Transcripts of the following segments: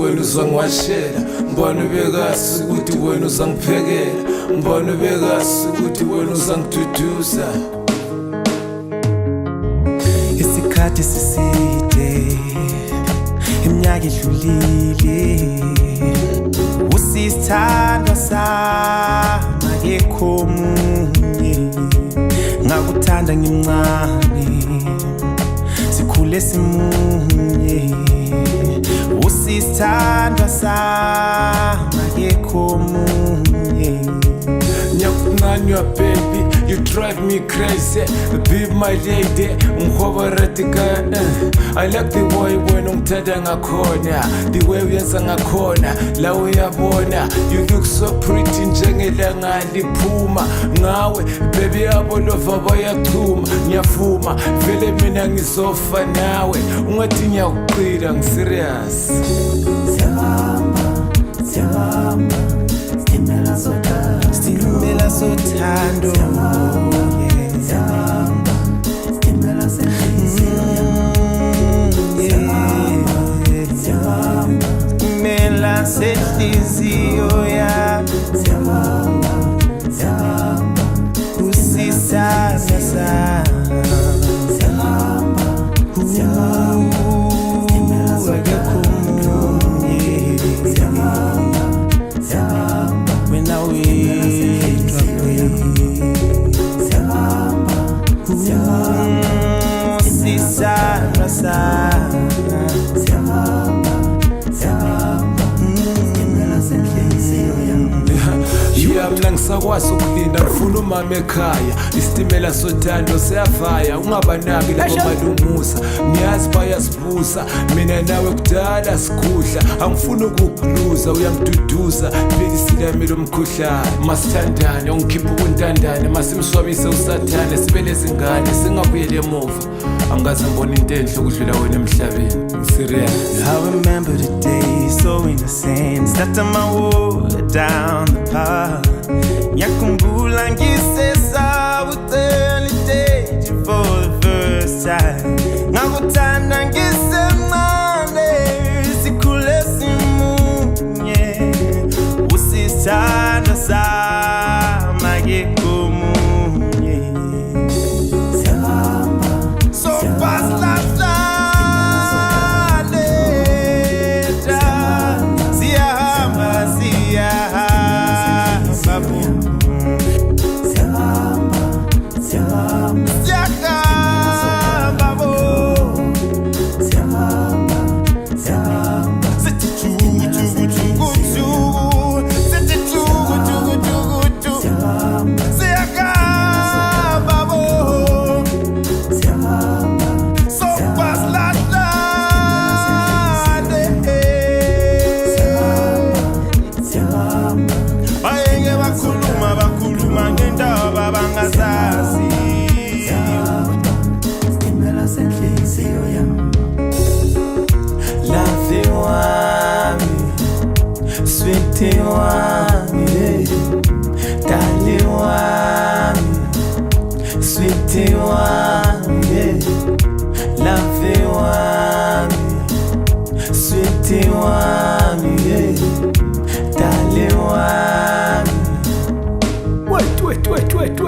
wena uzangiwashela, ngibona ubekasi ukuthi wena uzangiphekela, ngibona ubekasi ukuthi wena uzangiduduza. Isikhathi siside, iminyaka idlulile, usithandwa sami akekho omunye, ngakuthanda ngimncane sikhule simunye, usithandwa sami akekho omunye. Nyakuncanywa baby, you drive me crazy, be my lady, ngikhoboratika. I like the way wena ungithanda ngakhona, the way uyenza ngakhona, la uyabona. You look so pretty njengelanga liphuma, ngawe baby yabo lova bayachuma. Ngiyafuma vele mina ngizofa nawe, ungathi ngiyakuqila, ngiserious. Siyahamba Stimela sothando, Stimela senhliziyo yami, usisasa sami. Mina ngisakwazi ukulinda, ngifuna umama ekhaya, isitimela sothando siyavaya, ungabanaki labo malungusa, ngiyazi bayasibusa, mina nawe kudala sikudla, angifuni ukukuluza, uyangiduduza, phekisile yami lo mkhuhlane. Masithandane, ungikhipha ukuntandane, masimswabise usathane, sibe lezingane, singabuyeli emuva, angaze ngibona into enhle ukudlula wena emhlabeni. Serious. I remember the day so innocent, started my walk down the path. Ngiyakumbula ngisesa utheli stage for the first time. Ngakuthanda ngisemncane, sikhule simunye, usisithanda sami akekho omunye. So fast like that. Bakhuluma ngendaba bangazazi, Stimela senhliziyo yami. Love wami, sweet wami, darling wami, sweet wami, love wami, sweet wami, darling wami. Wait.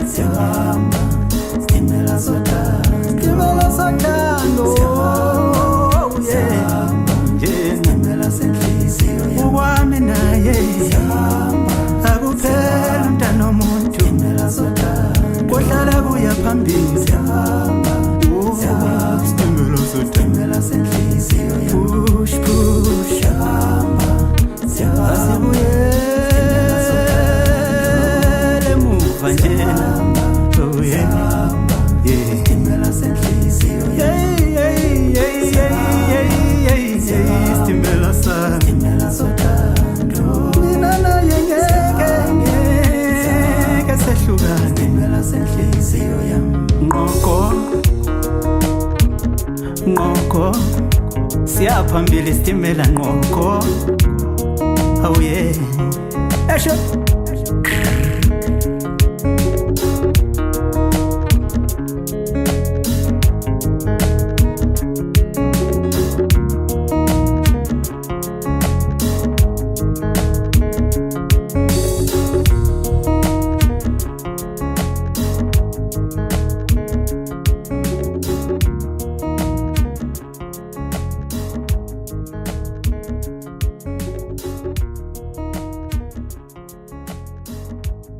Siyahamba, Stimela sothando, Stimela senhliziyo yami. Uwami naye, akuphela mntana omuntu, kuhlala kuya phambili. Stimela senhliziyo yami. Push, asibuye Stimela sothando, mina naye ngeke sehlukane. Stimela senhliziyo yami. Nqoko siyaphambili, Stimela nqoko. Oh yeah, esho.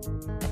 yami.